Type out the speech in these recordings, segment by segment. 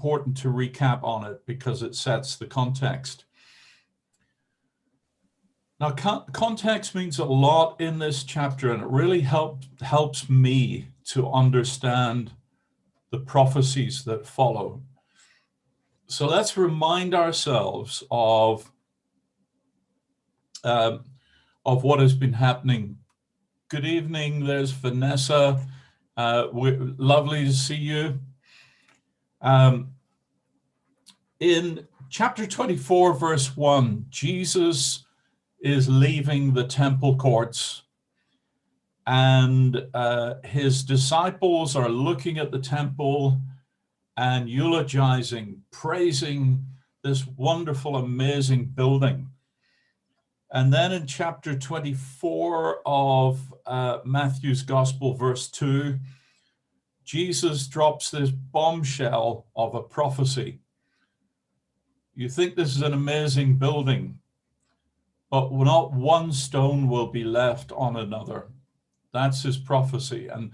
important to recap on it because it sets the context. Now, context means a lot in this chapter, and it really helps me to understand the prophecies that follow. So let's remind ourselves of what has been happening. Good evening, there's Vanessa. Lovely to see you. In chapter 24, verse 1, Jesus is leaving the temple courts, and his disciples are looking at the temple and eulogizing, praising this wonderful, amazing building. And then in chapter 24 of Matthew's Gospel, verse 2, Jesus drops this bombshell of a prophecy. You think this is an amazing building, but not one stone will be left on another. That's his prophecy. And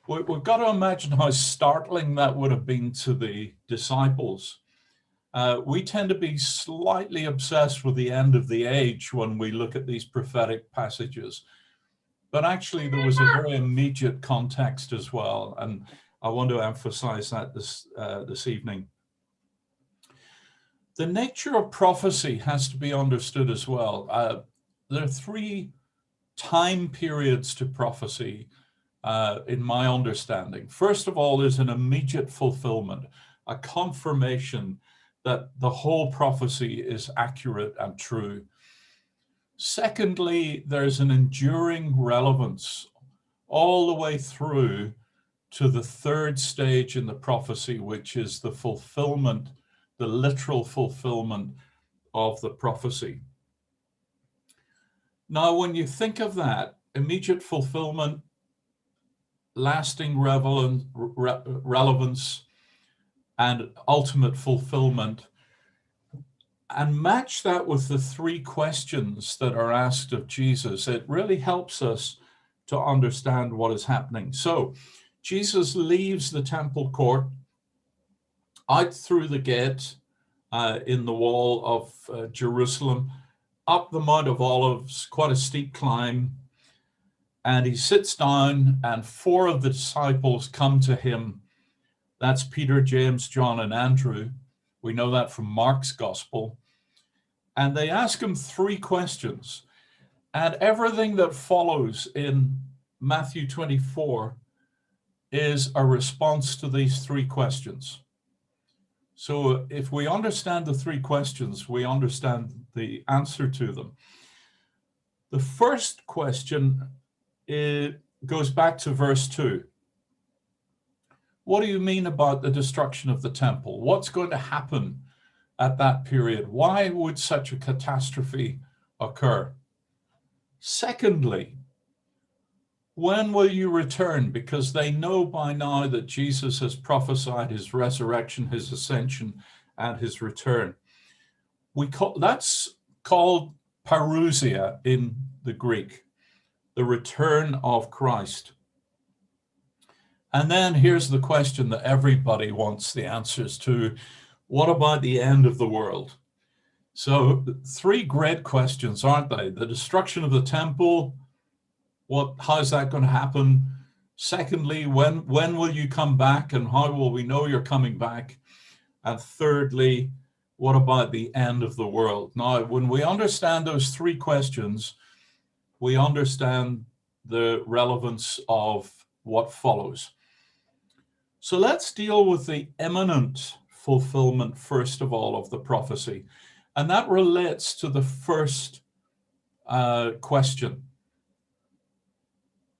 we've got to imagine how startling that would have been to the disciples. We tend to be slightly obsessed with the end of the age when we look at these prophetic passages. But actually, there was a very immediate context as well. And I want to emphasize that this evening. The nature of prophecy has to be understood as well. There are three time periods to prophecy, in my understanding. First of all, there's an immediate fulfillment, a confirmation that the whole prophecy is accurate and true. Secondly, there's an enduring relevance all the way through to the third stage in the prophecy, which is the fulfillment, the literal fulfillment of the prophecy. Now, when you think of that, immediate fulfillment, lasting relevance, and ultimate fulfillment, and match that with the three questions that are asked of Jesus, it really helps us to understand what is happening. So Jesus leaves the temple court out through the gate in the wall of Jerusalem, up the Mount of Olives, quite a steep climb, and he sits down, and four of the disciples come to him. That's Peter, James, John, and Andrew. We know that from Mark's gospel. And they ask him three questions. And everything that follows in Matthew 24 is a response to these three questions. So if we understand the three questions, we understand the answer to them. The first question goes back to verse 2. What do you mean about the destruction of the temple? What's going to happen at that period? Why would such a catastrophe occur? Secondly, when will you return? Because they know by now that Jesus has prophesied his resurrection, his ascension, and his return. That's called parousia in the Greek, the return of Christ. And then here's the question that everybody wants the answers to. What about the end of the world? So three great questions, aren't they? The destruction of the temple, how's that going to happen? Secondly, when will you come back, and how will we know you're coming back? And thirdly, what about the end of the world? Now, when we understand those three questions, we understand the relevance of what follows. So let's deal with the imminent fulfillment, first of all, of the prophecy. And that relates to the first question.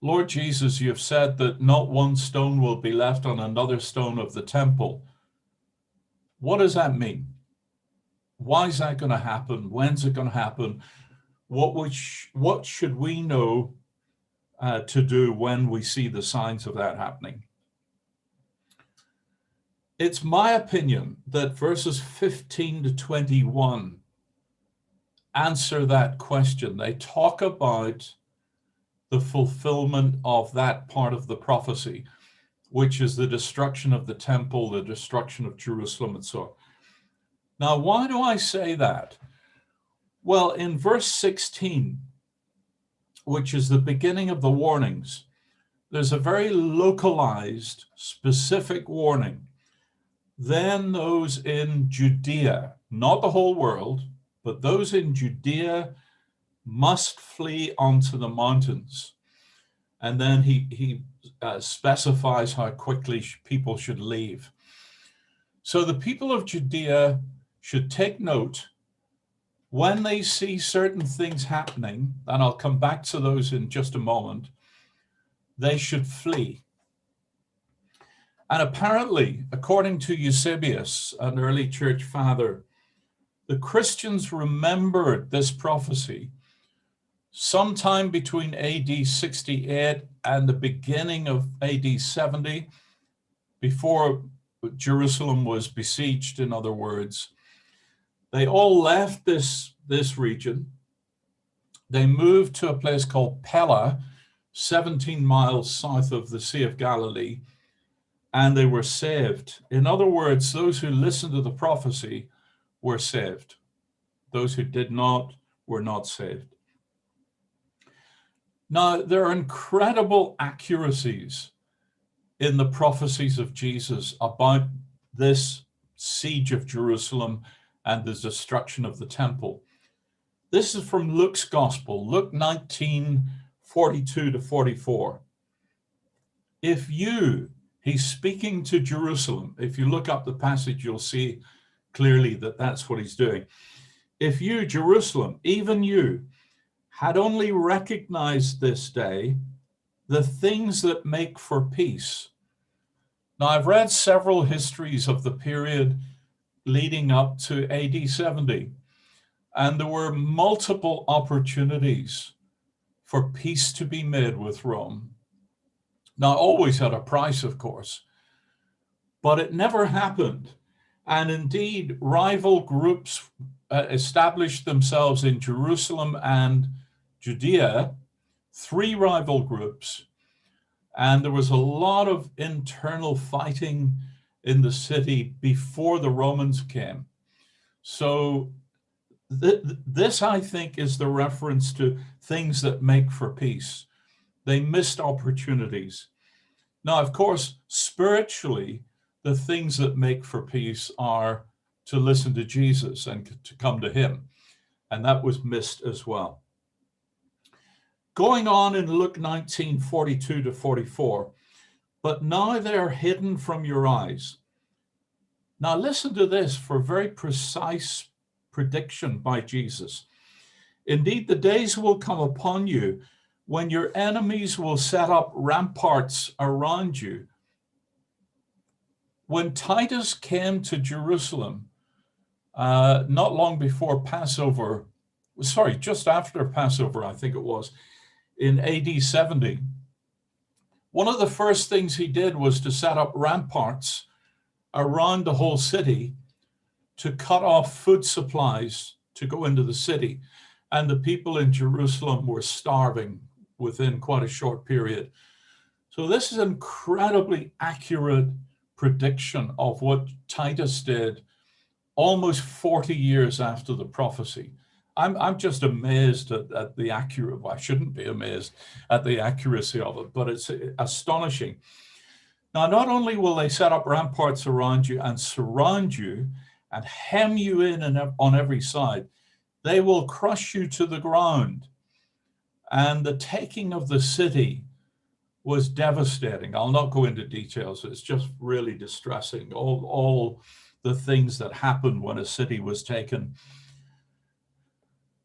Lord Jesus, you have said that not one stone will be left on another stone of the temple. What does that mean? Why is that going to happen? When's it going to happen? What should we know to do when we see the signs of that happening? It's my opinion that verses 15 to 21 answer that question. They talk about the fulfillment of that part of the prophecy. which is the destruction of the temple, the destruction of Jerusalem, and so on. Now, why do I say that? Well, in verse 16, which is the beginning of the warnings, there's a very localized, specific warning. Then those in Judea, not the whole world, but those in Judea must flee onto the mountains. And then he specifies how quickly people should leave. So the people of Judea should take note when they see certain things happening, and I'll come back to those in just a moment, they should flee. And apparently, according to Eusebius, an early church father, the Christians remembered this prophecy sometime between AD 68 and the beginning of AD 70, before Jerusalem was besieged, in other words. They all left this region. They moved to a place called Pella, 17 miles south of the Sea of Galilee, and they were saved. In other words, those who listened to the prophecy were saved. Those who did not were not saved. Now, there are incredible accuracies in the prophecies of Jesus about this siege of Jerusalem and the destruction of the temple. This is from Luke's Gospel, Luke 19:42 to 44. If you, he's speaking to Jerusalem. If you look up the passage, you'll see clearly that that's what he's doing. If you, Jerusalem, even you, had only recognized this day the things that make for peace. Now, I've read several histories of the period leading up to AD 70, and there were multiple opportunities for peace to be made with Rome. Now, always at a price, of course, but it never happened. And indeed, rival groups established themselves in Jerusalem and Judea, 3 rival groups, and there was a lot of internal fighting in the city before the Romans came. So this, I think, is the reference to things that make for peace. They missed opportunities. Now, of course, spiritually, the things that make for peace are to listen to Jesus and to come to him. And that was missed as well. Going on in Luke 19:42 to 44, but now they are hidden from your eyes. Now listen to this for very precise prediction by Jesus. Indeed, the days will come upon you when your enemies will set up ramparts around you. When Titus came to Jerusalem, not long before Passover, just after Passover, I think it was, in AD 70, one of the first things he did was to set up ramparts around the whole city to cut off food supplies to go into the city. And the people in Jerusalem were starving within quite a short period. So this is an incredibly accurate prediction of what Titus did almost 40 years after the prophecy. I'm just amazed at the accuracy. Well, I shouldn't be amazed at the accuracy of it, but it's astonishing. Now, not only will they set up ramparts around you and surround you and hem you in on every side, they will crush you to the ground. And the taking of the city was devastating. I'll not go into details. It's just really distressing. All the things that happened when a city was taken.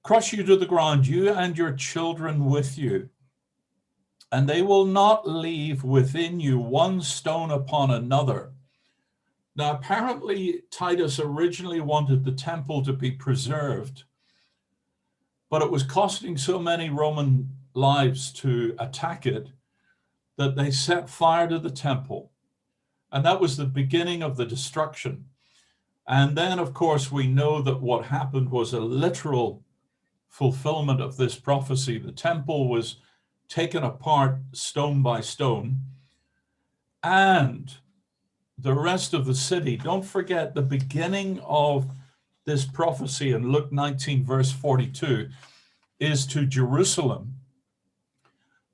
Crush you to the ground, you and your children with you. And they will not leave within you one stone upon another. Now, apparently, Titus originally wanted the temple to be preserved, but it was costing so many Roman lives to attack it that they set fire to the temple. And that was the beginning of the destruction. And then, of course, we know that what happened was a literal fulfillment of this prophecy. The temple was taken apart stone by stone. and the rest of the city. Don't forget the beginning of this prophecy in Luke 19, verse 42, is to Jerusalem.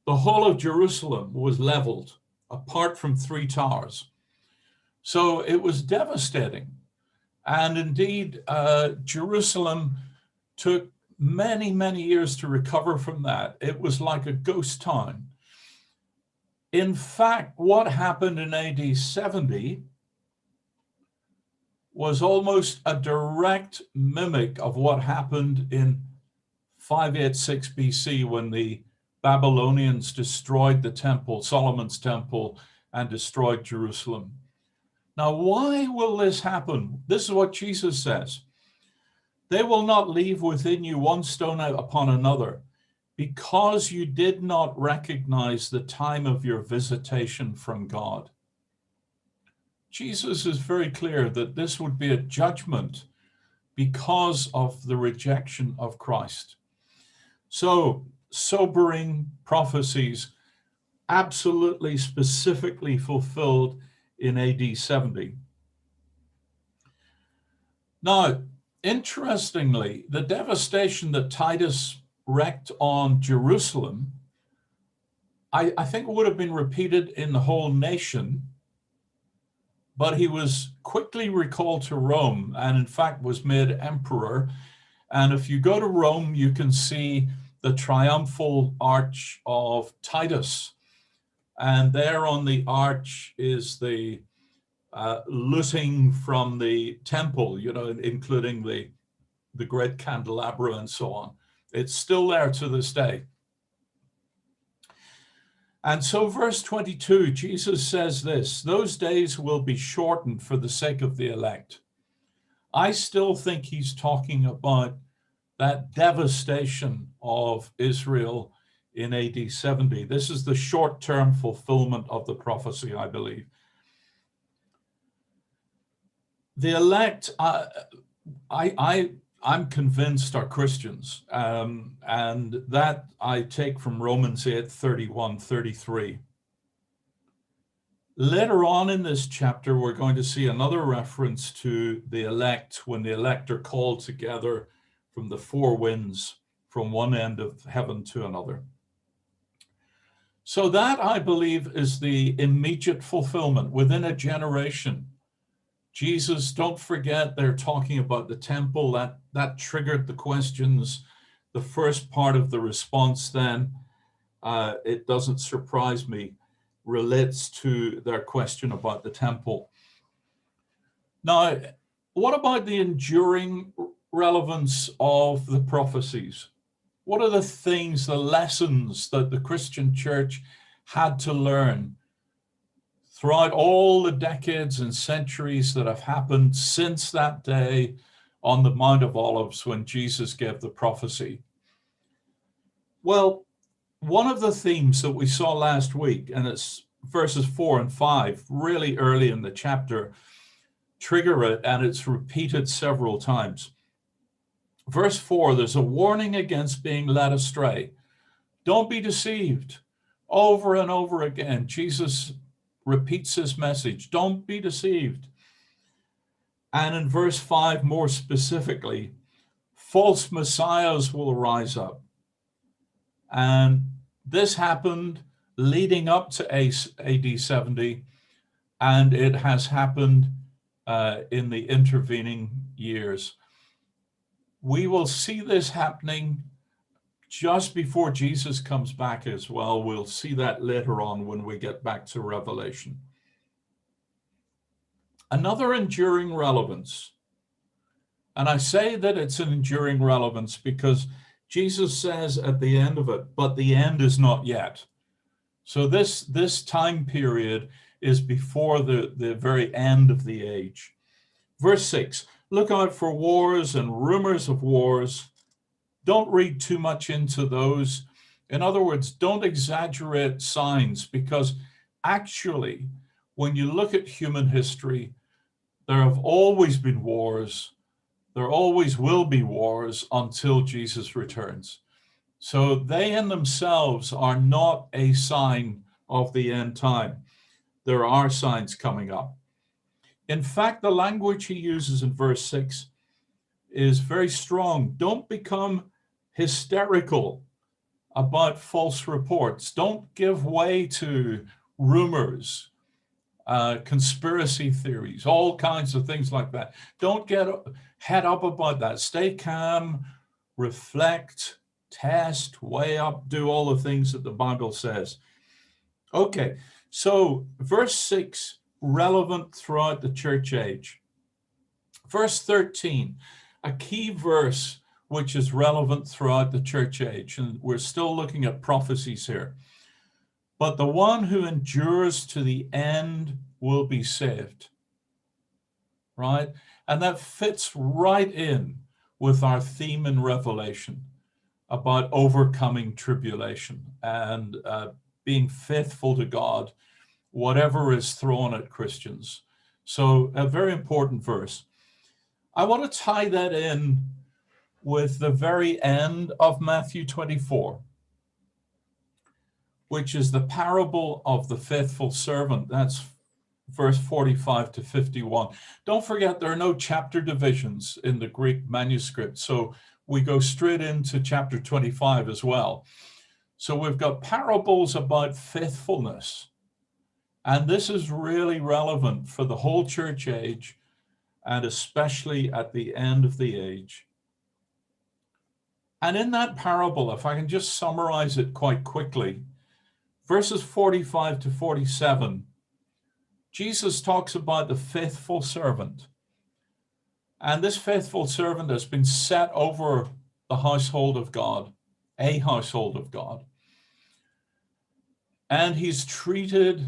The whole of Jerusalem was leveled, apart from 3 towers. So it was devastating. And indeed, Jerusalem took many, many years to recover from that. It was like a ghost town. In fact, what happened in AD 70 was almost a direct mimic of what happened in 586 BC when the Babylonians destroyed the temple, Solomon's temple, and destroyed Jerusalem. Now, why will this happen? This is what Jesus says. They will not leave within you one stone upon another, because you did not recognize the time of your visitation from God. Jesus is very clear that this would be a judgment because of the rejection of Christ. So, sobering prophecies absolutely specifically fulfilled in AD 70. Now, interestingly, the devastation that Titus wreaked on Jerusalem, I think would have been repeated in the whole nation, but he was quickly recalled to Rome and in fact was made emperor. And if you go to Rome, you can see the triumphal arch of Titus. And there on the arch is the looting from the temple, including the great candelabra and so on. It's still there to this day. And so verse 22, Jesus says this, those days will be shortened for the sake of the elect. I still think he's talking about that devastation of Israel in AD 70. This is the short-term fulfillment of the prophecy, I believe. The elect, I'm convinced are Christians, and that I take from Romans 8:31, 33. Later on in this chapter, we're going to see another reference to the elect when the elect are called together from the 4 winds, from one end of heaven to another. So that, I believe, is the immediate fulfillment within a generation. Jesus, don't forget, they're talking about the temple. That triggered the questions. The first part of the response then, it doesn't surprise me, relates to their question about the temple. Now, what about the enduring relevance of the prophecies? What are the things, the lessons that the Christian church had to learn throughout all the decades and centuries that have happened since that day on the Mount of Olives when Jesus gave the prophecy? Well, one of the themes that we saw last week, and it's verses 4 and 5, really early in the chapter, trigger it, and it's repeated several times. Verse 4, there's a warning against being led astray. Don't be deceived. Over and over again, Jesus repeats his message. Don't be deceived. And in verse 5, more specifically, false messiahs will rise up. And this happened leading up to AD 70, and it has happened in the intervening years. We will see this happening just before Jesus comes back as well. We'll see that later on when we get back to Revelation. Another enduring relevance, and I say that it's an enduring relevance because Jesus says at the end of it, but the end is not yet. So this time period is before the very end of the age. Verse 6, look out for wars and rumors of wars. Don't read too much into those. In other words, don't exaggerate signs, because actually, when you look at human history, there have always been wars. There always will be wars until Jesus returns. So they in themselves are not a sign of the end time. There are signs coming up. In fact, the language he uses in verse 6 is very strong. Don't become hysterical about false reports. Don't give way to rumors, conspiracy theories, all kinds of things like that. Don't get head up about that. Stay calm, reflect, test, weigh up, do all the things that the Bible says. Okay, so verse 6, relevant throughout the church age. Verse 13, a key verse which is relevant throughout the church age, and we're still looking at prophecies here. But the one who endures to the end will be saved, right? And that fits right in with our theme in Revelation about overcoming tribulation and being faithful to God, whatever is thrown at Christians. So a very important verse. I want to tie that in with the very end of Matthew 24, which is the parable of the faithful servant. That's verse 45 to 51. Don't forget, there are no chapter divisions in the Greek manuscript, so we go straight into chapter 25 as well. So we've got parables about faithfulness, and this is really relevant for the whole church age, and especially at the end of the age. And in that parable, if I can just summarize it quite quickly, verses 45 to 47, Jesus talks about the faithful servant. And this faithful servant has been set over the household of God, a household of God. And he's treated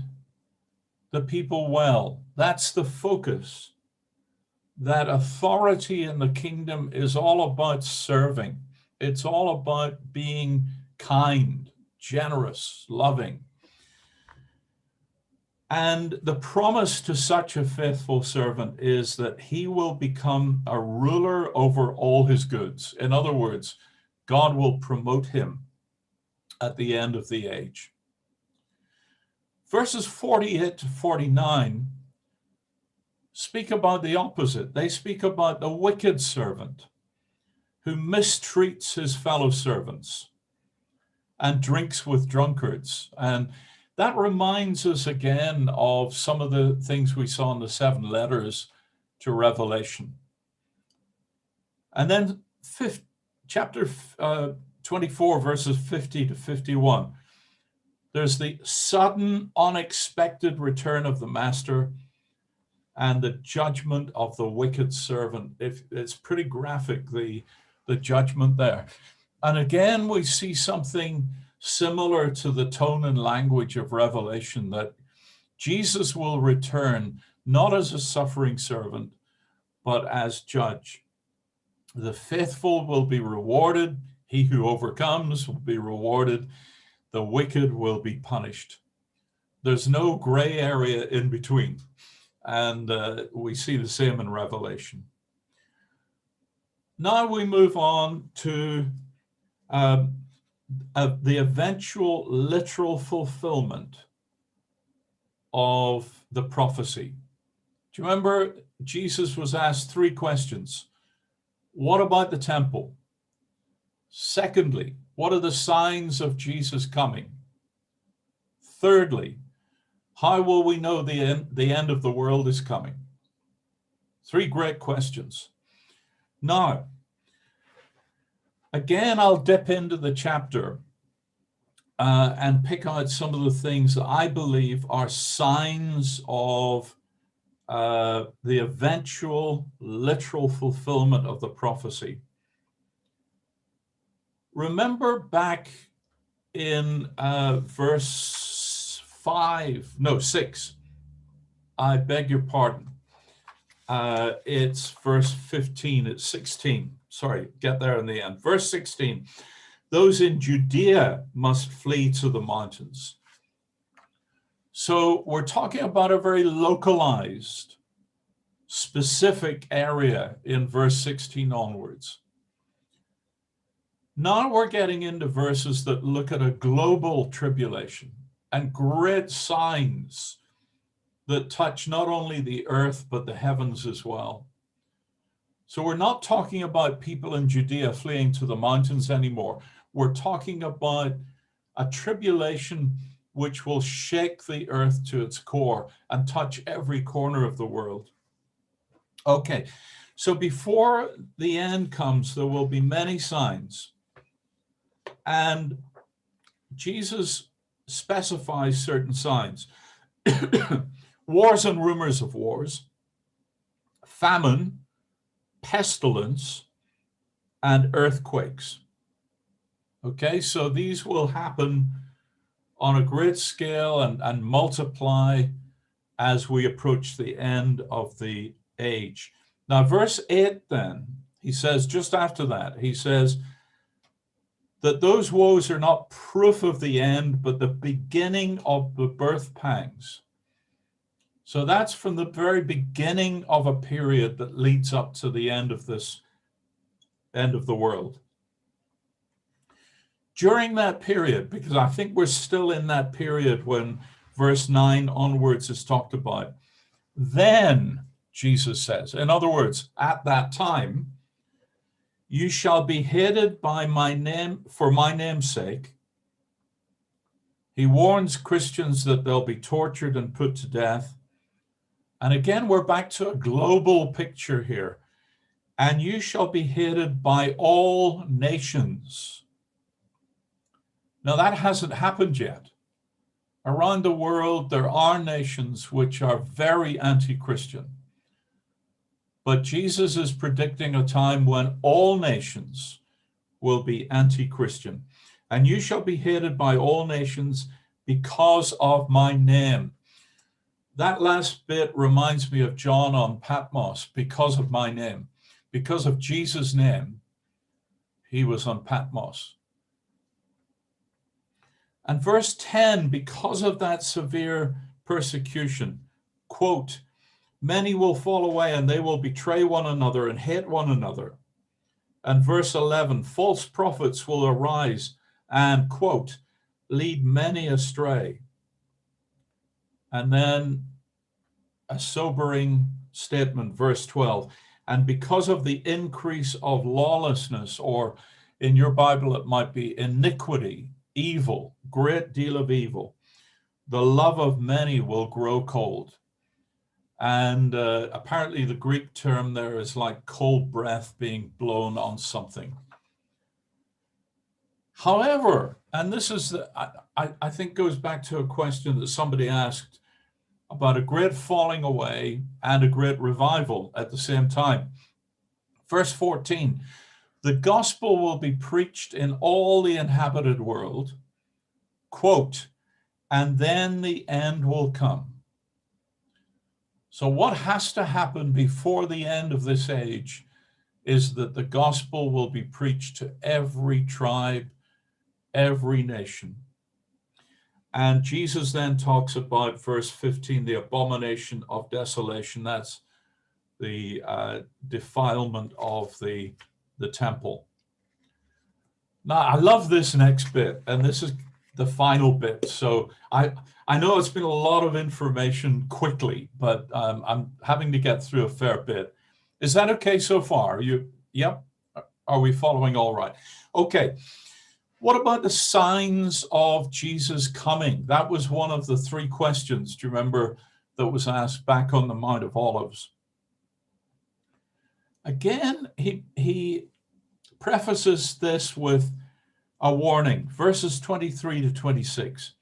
the people well. That's the focus. That authority in the kingdom is all about serving. It's all about being kind, generous, loving. And the promise to such a faithful servant is that he will become a ruler over all his goods. In other words, God will promote him at the end of the age. Verses 48 to 49 speak about the opposite. They speak about the wicked servant who mistreats his fellow servants and drinks with drunkards. And that reminds us again of some of the things we saw in the 7 letters to Revelation. And then chapter 24, verses 50 to 51. There's the sudden, unexpected return of the master and the judgment of the wicked servant. It's pretty graphic, the judgment there. And again, we see something similar to the tone and language of Revelation, that Jesus will return not as a suffering servant, but as judge. The faithful will be rewarded. He who overcomes will be rewarded. The wicked will be punished. There's no gray area in between. And we see the same in Revelation. Now we move on to the eventual literal fulfillment of the prophecy. Do you remember Jesus was asked 3 questions? What about the temple? Secondly, what are the signs of Jesus coming? Thirdly, how will we know the end of the world is coming? 3 great questions. Now, again, I'll dip into the chapter and pick out some of the things that I believe are signs of the eventual literal fulfillment of the prophecy. Remember back in verse 6, I beg your pardon. It's verse 15, it's 16. Sorry, get there in the end. Verse 16, those in Judea must flee to the mountains. So we're talking about a very localized, specific area in verse 16 onwards. Now we're getting into verses that look at a global tribulation and great signs that touch not only the earth, but the heavens as well. So we're not talking about people in Judea fleeing to the mountains anymore. We're talking about a tribulation which will shake the earth to its core and touch every corner of the world. Okay, so before the end comes, there will be many signs. And Jesus specifies certain signs. Wars and rumors of wars, famine, pestilence, and earthquakes. Okay, so these will happen on a great scale and multiply as we approach the end of the age. Now, verse 8 then, he says, just after that, he says that those woes are not proof of the end, but the beginning of the birth pangs. So that's from the very beginning of a period that leads up to the end of this end of the world. During that period, because I think we're still in that period when verse 9 onwards is talked about, then, Jesus says, in other words, at that time, you shall be hated by my name for my name's sake. He warns Christians that they'll be tortured and put to death. And again, we're back to a global picture here. And you shall be hated by all nations. Now, that hasn't happened yet. Around the world, there are nations which are very anti-Christian. But Jesus is predicting a time when all nations will be anti-Christian. And you shall be hated by all nations because of my name. That last bit reminds me of John on Patmos, because of my name. Because of Jesus' name, he was on Patmos. And verse 10, because of that severe persecution, quote, many will fall away and they will betray one another and hate one another. And verse 11, false prophets will arise and, quote, lead many astray. And then a sobering statement, verse 12, and because of the increase of lawlessness, or in your Bible it might be iniquity, evil, great deal of evil, the love of many will grow cold. And apparently the Greek term there is like cold breath being blown on something. However, and this is, I think goes back to a question that somebody asked about a great falling away and a great revival at the same time. Verse 14, the gospel will be preached in all the inhabited world, quote, and then the end will come. So what has to happen before the end of this age is that the gospel will be preached to every tribe, every nation. And Jesus then talks about verse 15, the abomination of desolation. That's the defilement of the temple. Now, I love this next bit, and this is the final bit. So I know it's been a lot of information quickly, but I'm having to get through a fair bit. Is that okay so far? Yep. Are we following all right? Okay. What about the signs of Jesus coming? That was one of the three questions, do you remember, that was asked back on the Mount of Olives. Again, he prefaces this with a warning, verses 23 to 26.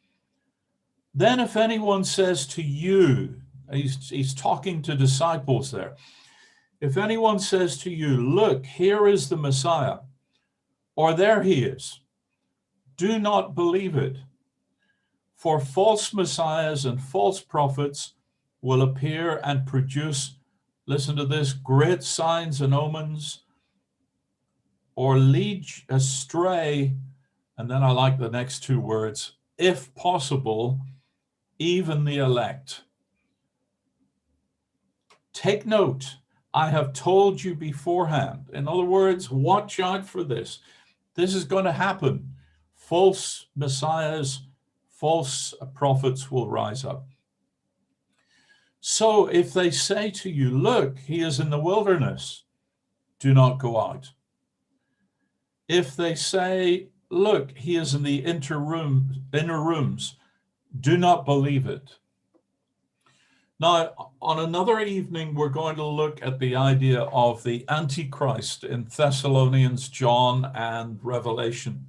Then if anyone says to you, he's talking to disciples there, if anyone says to you, look, here is the Messiah, or there he is, do not believe it. For false messiahs and false prophets will appear and produce, listen to this, great signs and omens, or lead astray, and then I like the next two words, if possible, even the elect. Take note, I have told you beforehand. In other words, watch out for this. This is going to happen. False messiahs, false prophets will rise up. So if they say to you, look, he is in the wilderness, do not go out. If they say, look, he is in the inner rooms, do not believe it. Now, on another evening, we're going to look at the idea of the Antichrist in Thessalonians, John, and Revelation.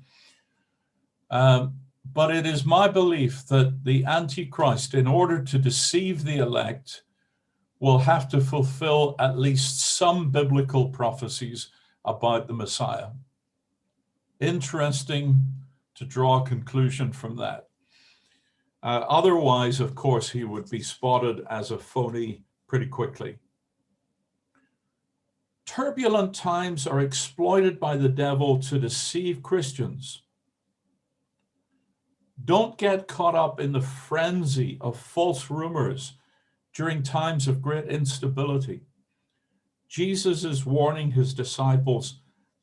But it is my belief that the Antichrist, in order to deceive the elect, will have to fulfill at least some biblical prophecies about the Messiah. Interesting to draw a conclusion from that. Otherwise, of course, he would be spotted as a phony pretty quickly. Turbulent times are exploited by the devil to deceive Christians. Don't get caught up in the frenzy of false rumors during times of great instability. Jesus is warning his disciples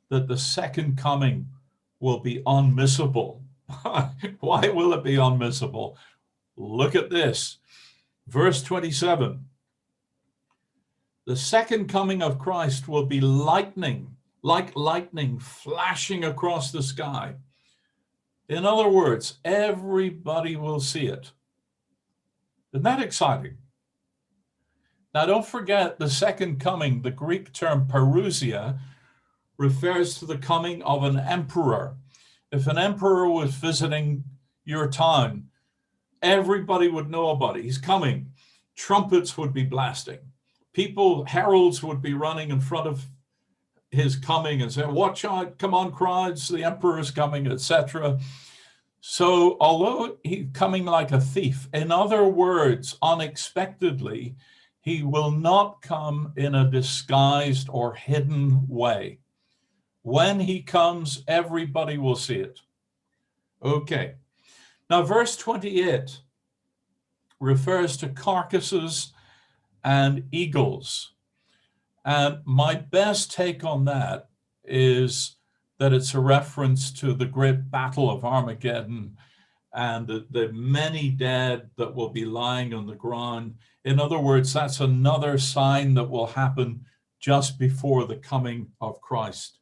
that the second coming will be unmissable. Why will it be unmissable? Look at this. Verse 27. The second coming of Christ will be lightning, like lightning flashing across the sky. In other words, everybody will see it. Isn't that exciting? Now, don't forget the second coming, the Greek term parousia, refers to the coming of an emperor. If an emperor was visiting your town, everybody would know about it. He's coming. Trumpets would be blasting. People, heralds would be running in front of his coming and saying, watch out, come on, crowds, the emperor is coming, etc. So although he's coming like a thief, in other words, unexpectedly, he will not come in a disguised or hidden way. When he comes, everybody will see it. Okay. Now, verse 28 refers to carcasses and eagles. And my best take on that is that it's a reference to the great battle of Armageddon and the many dead that will be lying on the ground. In other words, that's another sign that will happen just before the coming of Christ.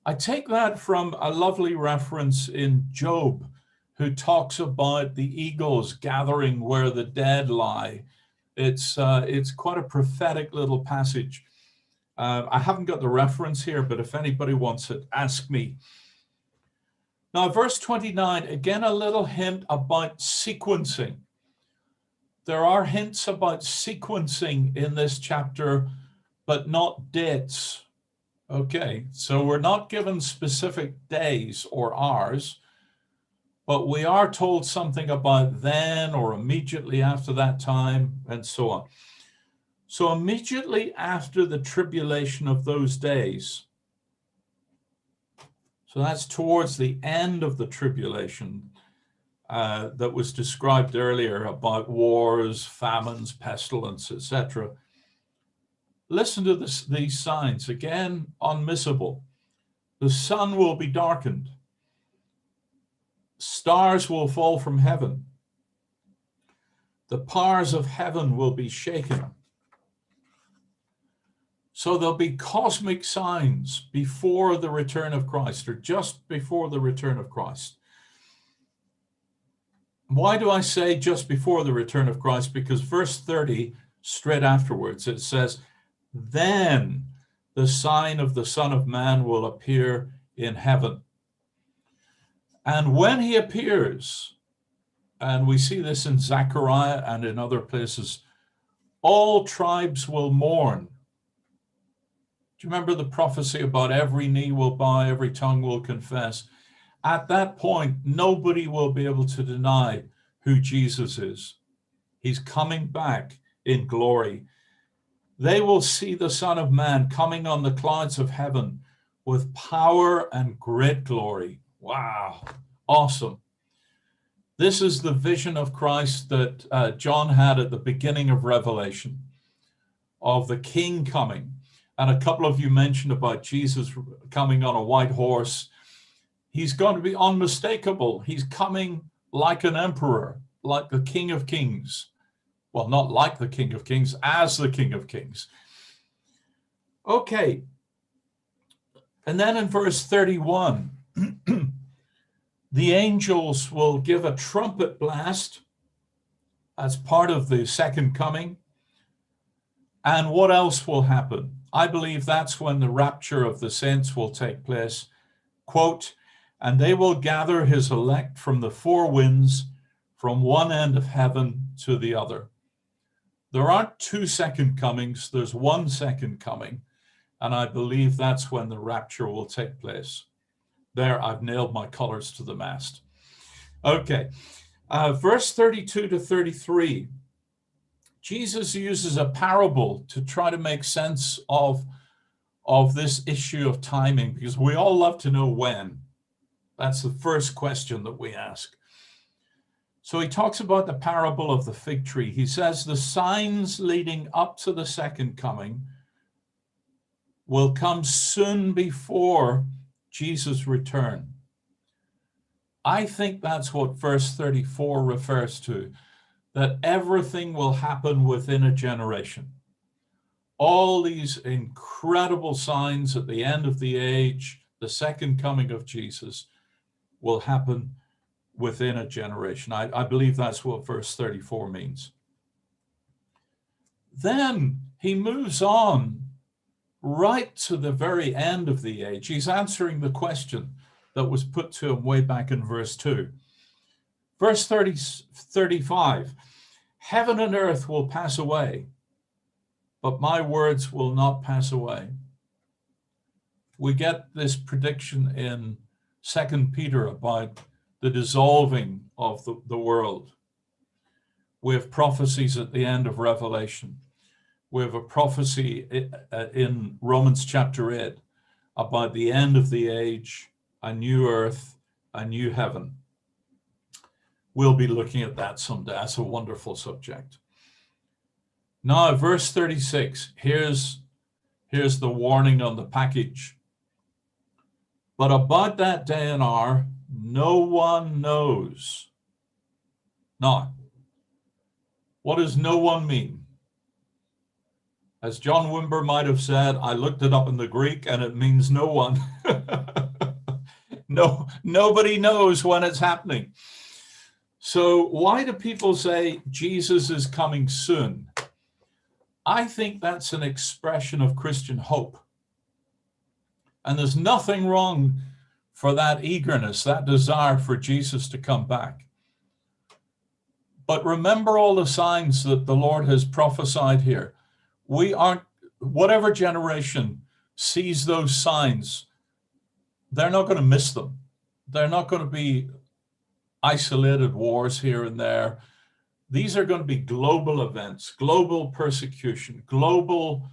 I take that from a lovely reference in Job, who talks about the eagles gathering where the dead lie. It's quite a prophetic little passage. I haven't got the reference here, but if anybody wants it, ask me. Now, verse 29, again, a little hint about sequencing. There are hints about sequencing in this chapter, but not dates. Okay, so we're not given specific days or hours, but we are told something about then or immediately after that time and so on. So immediately after the tribulation of those days, so that's towards the end of the tribulation that was described earlier about wars, famines, pestilence, etc. Listen to these signs, again, unmissable. The sun will be darkened. Stars will fall from heaven. The powers of heaven will be shaken. So there'll be cosmic signs before the return of Christ, or just before the return of Christ. Why do I say just before the return of Christ? Because verse 30, straight afterwards, it says, then the sign of the Son of Man will appear in heaven. And when he appears, and we see this in Zechariah and in other places, all tribes will mourn. Do you remember the prophecy about every knee will bow, every tongue will confess? At that point, nobody will be able to deny who Jesus is. He's coming back in glory. They will see the Son of Man coming on the clouds of heaven with power and great glory. Wow, awesome. This is the vision of Christ that John had at the beginning of Revelation, of the King coming. And a couple of you mentioned about Jesus coming on a white horse. He's going to be unmistakable. He's coming like an emperor, like the King of Kings. Well, not like the King of Kings, as the King of Kings. Okay. And then in verse 31, the angels will give a trumpet blast as part of the second coming. And what else will happen? I believe that's when the rapture of the saints will take place. Quote, and they will gather his elect from the four winds, from one end of heaven to the other. There aren't two second comings, there's one second coming. And I believe that's when the rapture will take place. There, I've nailed my colors to the mast. Okay, verse 32 to 33. Jesus uses a parable to try to make sense of this issue of timing, because we all love to know when. That's the first question that we ask. So he talks about the parable of the fig tree. He says the signs leading up to the second coming will come soon before Jesus' return. I think that's what verse 34 refers to, that everything will happen within a generation. All these incredible signs at the end of the age, the second coming of Jesus, will happen within a generation. I believe that's what verse 34 means. Then he moves on right to the very end of the age. He's answering the question that was put to him way back in verse 2. Verse 35, heaven and earth will pass away, but my words will not pass away. We get this prediction in 2 Peter about the dissolving of the world. We have prophecies at the end of Revelation. We have a prophecy in Romans chapter 8 about the end of the age, a new earth, a new heaven. We'll be looking at that someday. That's a wonderful subject. Now, verse 36, here's the warning on the package. But about that day and hour, no one knows. Now, what does no one mean? As John Wimber might have said, I looked it up in the Greek and it means no one. Nobody knows when it's happening. So why do people say Jesus is coming soon? I think that's an expression of Christian hope. And there's nothing wrong for that eagerness, that desire for Jesus to come back. But remember all the signs that the Lord has prophesied here. We aren't, whatever generation sees those signs, they're not going to miss them. They're not going to be isolated wars here and there. These are going to be global events, global persecution, global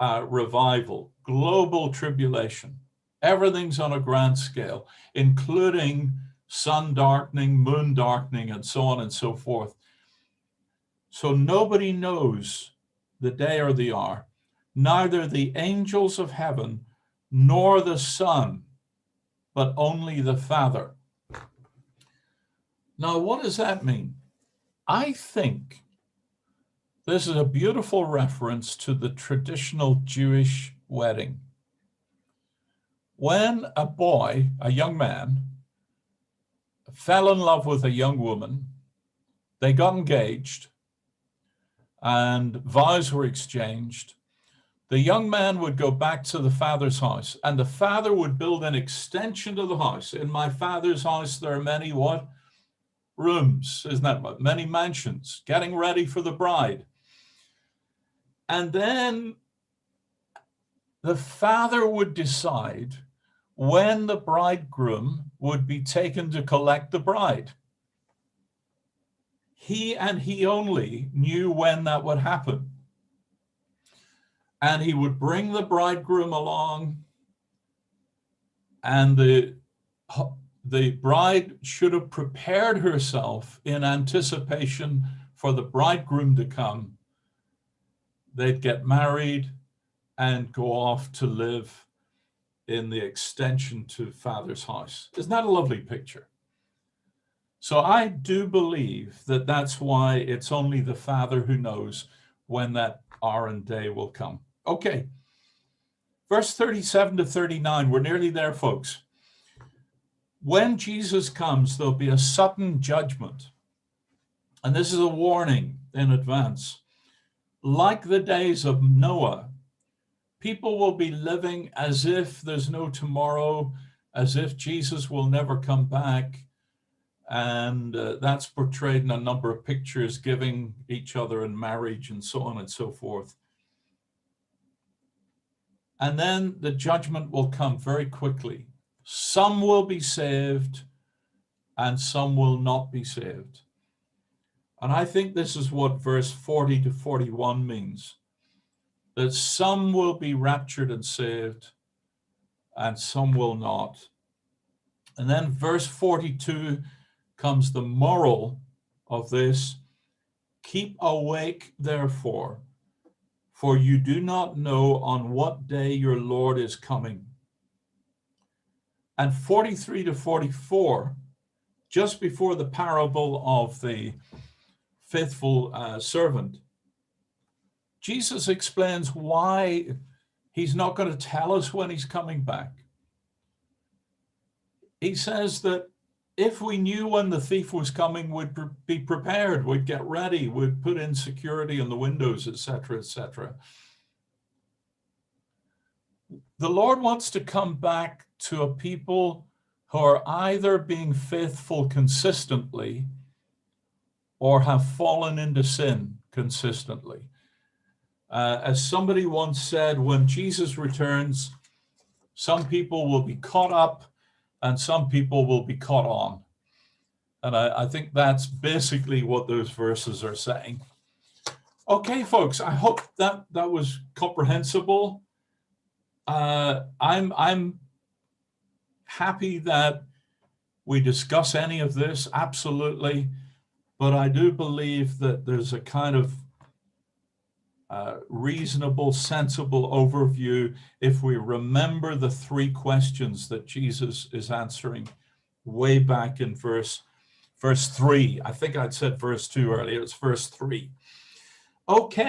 revival, global tribulation. Everything's on a grand scale, including sun darkening, moon darkening, and so on and so forth. So nobody knows the day or the hour, neither the angels of heaven nor the Son, but only the Father. Now, what does that mean? I think this is a beautiful reference to the traditional Jewish wedding. When a boy, a young man, fell in love with a young woman, they got engaged, and vows were exchanged. The young man would go back to the father's house, and the father would build an extension to the house. In my father's house, there are many what? Rooms, isn't that right? Many mansions, getting ready for the bride. And then the father would decide when the bridegroom would be taken to collect the bride. He and he only knew when that would happen. And he would bring the bridegroom along, and the bride should have prepared herself in anticipation for the bridegroom to come. They'd get married and go off to live in the extension to Father's house. Isn't that a lovely picture? So I do believe that that's why it's only the Father who knows when that hour and day will come. Okay, verse 37 to 39, we're nearly there, folks. When Jesus comes, there'll be a sudden judgment. And this is a warning in advance. Like the days of Noah, people will be living as if there's no tomorrow, as if Jesus will never come back. And that's portrayed in a number of pictures, giving each other in marriage and so on and so forth. And then the judgment will come very quickly. Some will be saved and some will not be saved. And I think this is what verse 40 to 41 means, that some will be raptured and saved and some will not. And then verse 42 comes the moral of this. Keep awake, therefore, for you do not know on what day your Lord is coming. And 43 to 44, just before the parable of the faithful servant, Jesus explains why he's not going to tell us when he's coming back. He says that if we knew when the thief was coming, we'd be prepared, we'd get ready, we'd put in security in the windows, etc., etc. The Lord wants to come back to a people who are either being faithful consistently or have fallen into sin consistently. As somebody once said, when Jesus returns, some people will be caught up and some people will be caught on. And I think that's basically what those verses are saying. Okay, folks, I hope that was comprehensible. I'm happy that we discuss any of this, absolutely. But I do believe that there's a kind of reasonable, sensible overview if we remember the three questions that Jesus is answering way back in verse 3. I think I'd said verse 2 earlier. It's verse 3. Okay.